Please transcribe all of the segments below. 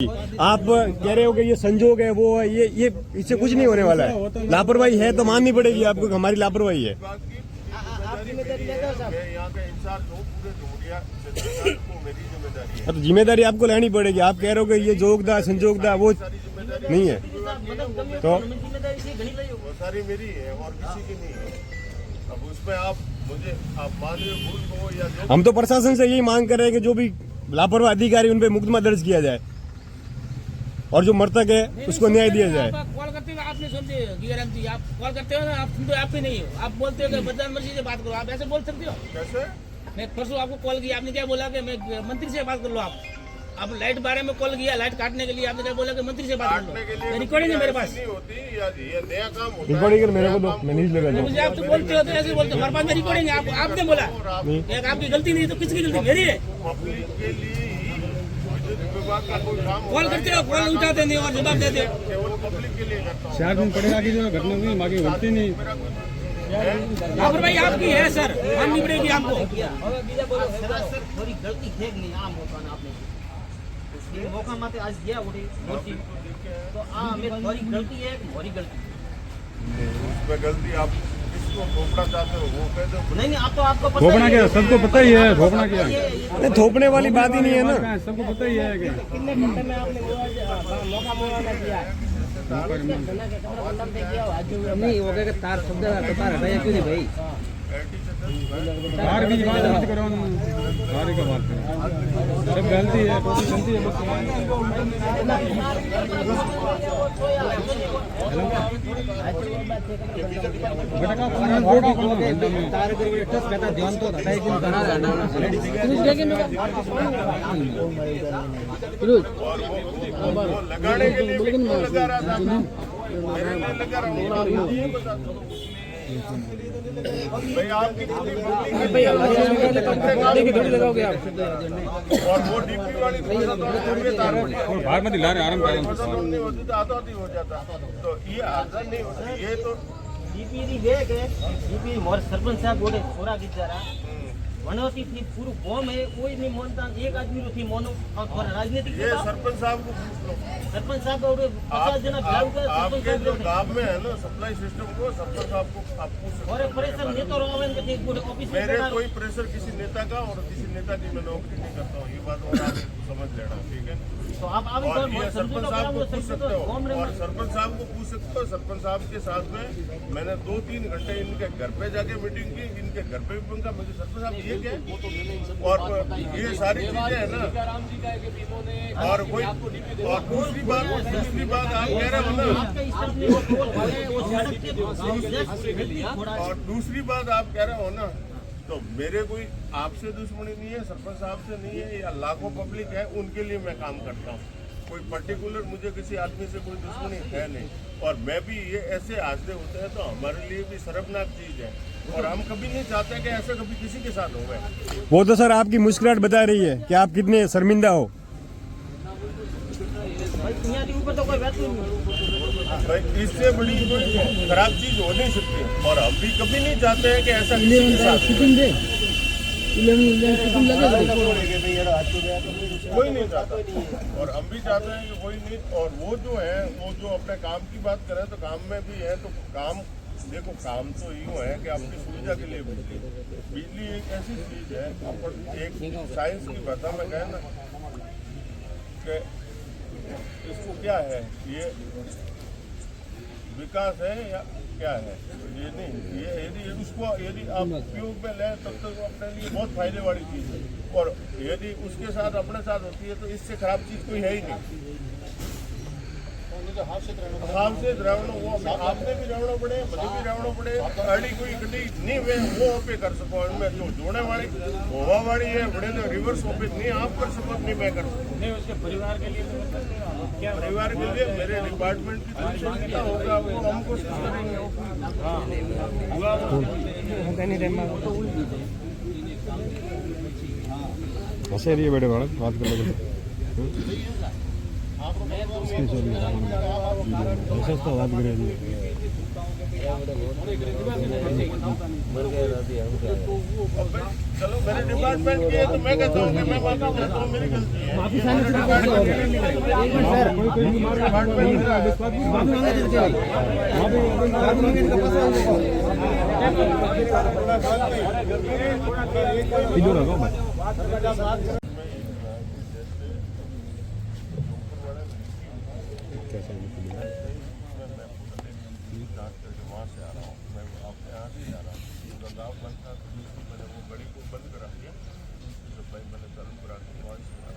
आप कह रहे हो कि ये संजोग है, वो है, ये इससे कुछ नहीं होने वाला है। लापरवाही है तो माननी पड़ेगी आपको, हमारी लापरवाही है। यहाँ का इंचार्ज हूँ पूरे डुमरिया को मेरी जिम्मेदारी है। तो जिम्मेदारी आपको लेनी पड़ेगी। आप कह रहे हो कि ये जोगदा संजोगदा वो नहीं है, तो वो सारी मेरी है और किसी की नहीं है। अब उसमें आप मुझे आप मान लो भूल को या जो हम तो प्रशासन से यही मांग कर रहे हैं कि जो भी लापरवाह अधिकारी उन पे मुकदमा दर्ज किया जाए और जो मृतक है उसको न्याय दिया जाए। कॉल करते हो आपने सुनते गारंटी, आप कॉल करते हो ना, आप सुनते हो, आप भी नहीं हो, आप बोलते हो कि बदलान मर्जी से बात करो, आप ऐसे बोल सकते हो? कैसे मैं परसों आपको कॉल किया, आपने क्या बोला कि मैं मंत्री से बात कर लो। आप लाइट बारे में कॉल किया, लाइट काटने के लिए आपने क्या बोला कि मंत्री से बात कर लो। रिकॉर्डिंग है मेरे पास, नहीं होती या ये नया काम होता है। रिकॉर्डिंग कर मेरे को दो, मैं नहीं लगा मुझे आप तो बोलते हो तो ऐसे बोलते हो, हमारे पास में रिकॉर्डिंग है। आपने बोला एक आपकी गलती नहीं तो किसकी गलती? मेरी है। पब्लिक के लिए विद्युत विभाग का कोई काम होता कॉल है, करते हो, कॉल उठाते नहीं और जवाब देते हो। केवल पब्लिक के लिए करता हूँ। 4 दिन पड़ेगा कि जो घटना हुई बाकी गलती नहीं। लापरवाही आपकी है सर, माननी पड़ेगी आपको। सर थोड़ी गलती है कि नहीं आम मौका ना आपने ये मौका माते आज गया उठे मोची तो मैं थोड़ी गलती है मोरी गलती उसमें गलती आप किसको थोपना चाहते हो वो कह दो। नहीं आप तो आपको पता धोपना क्या सबको पता ही है, धोपना क्या नहीं, थोपने वाली बात ही नहीं है ना। सबको पता ही है कि कितने घंटे में आपने मौका मौका किया नहीं हो गया तार शब्द तार हटाया क्यों नहीं भाई? बाहर की बात मत करो, बाहर का बात करो, सब गलती है, कोई गलती है तार करता ध्यान तो हटाए क्यों बना वो लगाने के लिए भी क्यों लगा रहा था मेरे लिए लगा रहा हूँ ये बता दो भाई आपकी थोड़ी लगाओगे आप और वो डीपी वाली बाहर मत ला रहे आराम नहीं होती तो आती हो जाता तो ये आदत नहीं होती। ये तो डीपी वेग है डीपी मोर सरपंच साहब बोले थोड़ा की जरा वनवती थी पूरा गांव है कोई नहीं मानता, एक आदमी रो थी मोनो और थोड़ा राजनीतिक ये सरपंच साहब को पूछ लो। सरपंच साहब और 50 जना भिड़ाऊ का सरपंच आपके जो साहब गांव में है ना सप्लाई सिस्टम को सरपंच साहब को आप पूछ सकते और हो। प्रेशर ने तो रोवन के एक बोले ऑफिस में मेरे बैठा कोई प्रेशर किसी नेता का और किसी नेता की मैं नौकरी नहीं करता हूँ, ये बात और आप समझ लेना, ठीक है। तो आप आवे और तो ये सरपंच साहब को पूछ सकते हो गांव में और सरपंच साहब को पूछ सकते हो। सरपंच साहब के साथ में मैंने 2-3 घंटे इनके घर पे जाके मीटिंग की, इनके घर पे भी उनका मुझे सरपंच साहब ये क्या है और ये सारी चीजें है ना। और कोई और दूसरी बात आप कह रहे हो ना, और दूसरी बात आप कह रहे हो ना, तो मेरे कोई आपसे दुश्मनी नहीं है, सरपंच साहब से नहीं है, या लाखों पब्लिक है उनके लिए मैं काम करता हूँ। कोई पर्टिकुलर मुझे किसी आदमी से कोई दुश्मनी है नहीं। और मैं भी ये ऐसे हादसे होते हैं तो हमारे लिए भी शर्मनाक चीज है और हम कभी नहीं चाहते कि ऐसा कभी किसी के साथ हो गए। वो तो सर आपकी मुस्कुराहट बता रही है कि आप कितने शर्मिंदा हो। ऊपर तो कोई बात नहीं भाई इससे बड़ी कोई खराब चीज हो नहीं सकती और हम भी कभी नहीं चाहते हैं कि ऐसा किसी के साथ हो। कोई नहीं चाहता और हम भी चाहते हैं कि कोई नहीं। और वो जो है वो जो अपने काम की बात करें तो काम में भी है तो काम देखो काम तो यूँ है कि आपकी सुविधा के लिए बिजली एक ऐसी चीज है एक साइंस की भाषा में कहें ना कि इसको क्या है ये विकास है या क्या है ये नहीं, ये यदि उसको यदि आप उपयोग में लें तब तक अपने लिए बहुत फायदे वाली चीज़ है और यदि उसके साथ अपने साथ होती है तो इससे खराब चीज़ कोई है ही नहीं। हाथ से रहना वो आपने भी रहना पड़े मुझे भी रहना पड़े गाड़ी कोई गड्डी नहीं वे वो ओपे कर सको इनमें जो जोड़ने वाली होवा वाली है बड़े तो रिवर्स ओपे नहीं आप कर सको नहीं मैं कर सकूँ। नहीं उसके परिवार के लिए क्या परिवार के लिए मेरे डिपार्टमेंट की तरफ से कितना होगा वो हम कोशिश करेंगे। हंसे रही है बेटे बालक बात कर लो तो बात करें। चलो मेरे डिपार्टमेंट की है तो मैं कहता हूँ कि मैं माफी चाहता हूँ, मेरी गलती है। माफी चाहने से क्या होगा? एक मिनट सर, डिपार्टमेंट का है। माफी मांगे तो क्या होगा? माफी मांगे तो कब वहाँ से आ रहा हूँ, मैं आपके यहाँ से जा रहा हूँ। गाँव बंद था तो मैंने वो गाड़ी को बंद करा दिया। तो भाई मैंने धर्मपुरा के वहाँ से आ रहा हूँ।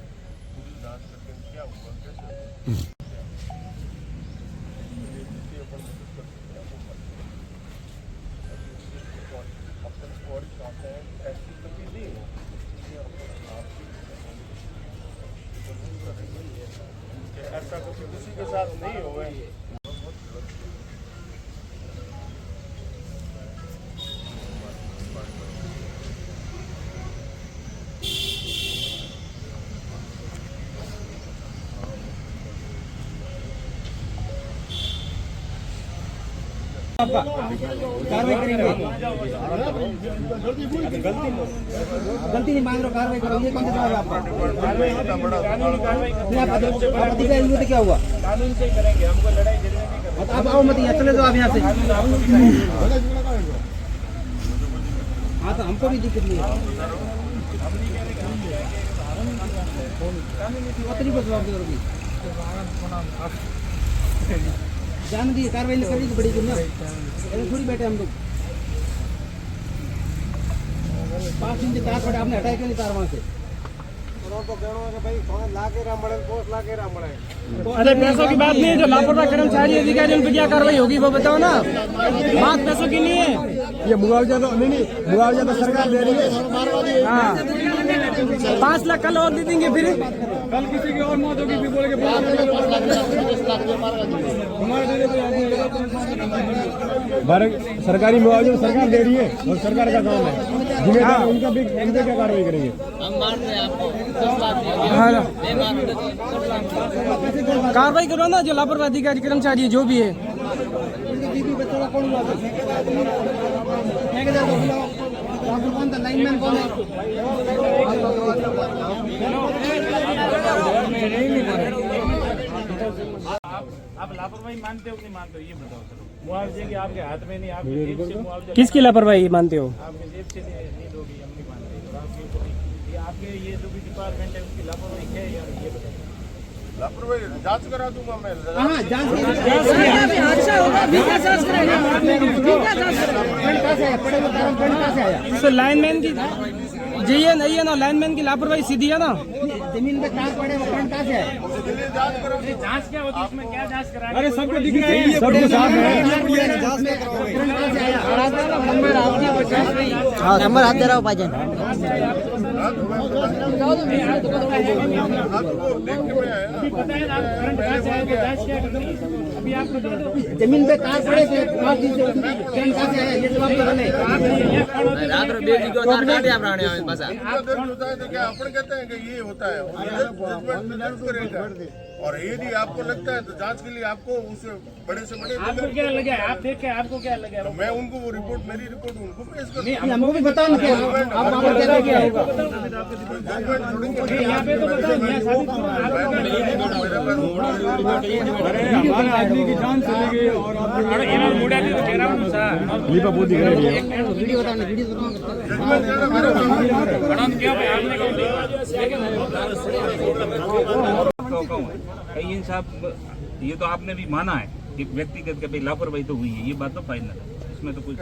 पूरी जाँच करके क्या हुआ, कैसे हुआ? अपन और चाहते हैं ऐसी कभी नहीं हो। ऐसा कभी किसी के साथ नहीं हुआ है। कार्रवाई करेंगे। गलती नहीं मान रहे, कार्रवाई करो। ये कौन सा सवाल है आपका? नहीं, आप अधिकारी हुए तो क्या हुआ? कानून से करेंगे, हमको लड़ाई झगड़े नहीं करना। आप आओ मत, यहाँ चले जाओ आप यहाँ से। हाँ तो हमको भी दिक्कत नहीं है। पत्नी को जवाब दोगी, जान दी कार्रवाई नहीं करनी तो बड़ी गुना ऐसे थोड़ी बैठे हम लोग। 5 दिन से तार पड़े, आपने हटाया क्यों नहीं तार वहाँ से? अरे पैसों की बात नहीं है, जो लापरवाह कर्मचारी अधिकारी उन पर क्या कार्रवाई होगी वो बताओ ना। बात पैसों की नहीं है। ये मुआवजा तो नहीं, मुआवजा तो सरकार दे रही है। हाँ 5 लाख कल और दे देंगे, फिर कल किसी की और मौत होगी फिर बोलेंगे सरकारी मुआवजा सरकार दे रही है और सरकार का काम है, जिम्मेदार उनका भी, उन पे क्या कार्रवाई करेंगे? कार्रवाई करो ना, जो लापरवाह अधिकारी कर्मचारी जो भी है। कौन था लाइनमैन, कौन है? आप लापरवाही मानते हो कि नहीं मानते हो, ये बताओ सर। मुआवजे की आपके हाथ में नहीं, आपकी जेब से मुआवजा किसकी लापरवाही मानते हो? आपके जेब से नहीं दोगी, हम नहीं मानते। और आपके ये जो भी डिपार्टमेंट है उसकी लापरवाही है या ये बताओ। लापरवाही जांच करा दूंगा मैं। हाँ जांच तो लाइनमैन की ये नहीं है ना, लाइनमैन की लापरवाही सीधी है ना। जमीन पे तार पड़े, वो करंट कहाँ से है? जांच क्या होती है इसमें, क्या जांच करा? अरे सबको दिख रहा है, सबके साथ है। हाँ नंबर हाथ दे रहा हूँ भाईजान। जमीन पे तार पड़े थे, 5 दिन से करंट कहाँ से आया, ये जवाब तो बने। क्या अपन कहते हैं कि ये होता है, और यदि आपको लगता है तो जांच के लिए आपको उस बड़े से बड़े आपको क्या लगा? आप देख के आपको क्या लगा? तो मैं उनको वो रिपोर्ट, मेरी रिपोर्ट उनको पेश कर नहीं, हमको भी बताओ ना क्या आप वहाँ पर क्या क्या होगा? यहाँ पे तो बताओ, यहाँ साबित करो। अरे हमारे आदमी की जान चली गई और लिपा बहुत दिख रही है। वीडियो बताओ ना, वीडियो बताओ। कई साहब, ये तो आपने भी माना है कि व्यक्तिगत के भाई लापरवाही तो हुई है, ये बात तो फाइनल है, इसमें तो कुछ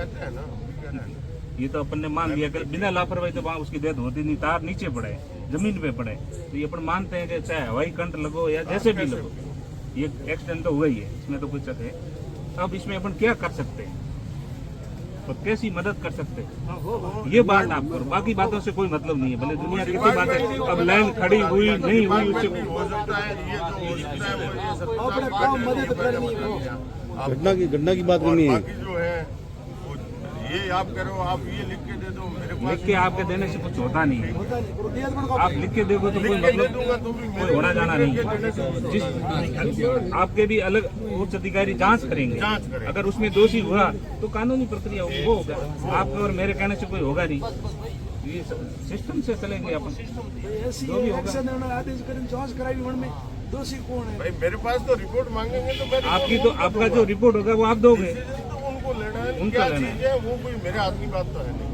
ये तो अपन ने मान लिया कि बिना लापरवाही तो वहाँ उसकी डेथ होती नहीं। तार नीचे पड़े, जमीन पे पड़े, तो ये अपन मानते हैं कि चाहे हवाई कंट लगो या जैसे भी लगो, ये एक्सीडेंट तो हुआ ही है, इसमें तो कुछ है। अब इसमें अपन क्या कर सकते हैं और कैसी मदद कर सकते हैं, ये बात आप करो। बाकी बातों से कोई मतलब नहीं है, भले दुनिया कितनी बातें, अब लाइन खड़ी हुई नहीं हुई उससे हो सकता है। ये जो हो सकता है वो घटना की बात नहीं है। बाकी जो है ये आप करो, आप ये लिख के दे दो मेरे पास। लिख के आपके देने से कुछ होता नहीं है। आप लिख के देखो तो कोई मतलब कोई होना जाना नहीं है। जिस आपके भी अलग उच्च अधिकारी जांच करेंगे, अगर उसमें दोषी हुआ तो कानूनी प्रक्रिया वो होगा। आपके और मेरे कहने से कोई होगा नहीं। ये सिस्टम से चलेंगे अपन। जो भी होगा आदेश करें जांच कराई वन में दोषी कौन है? भाई मेरे पास तो रिपोर्ट मांगेंगे तो मैं आपकी तो आपका जो रिपोर्ट होगा वो आप दोगे। तो उनको लेना है, उनको क्या लेना है। चीज है वो कोई मेरे हाथ की बात तो है नहीं।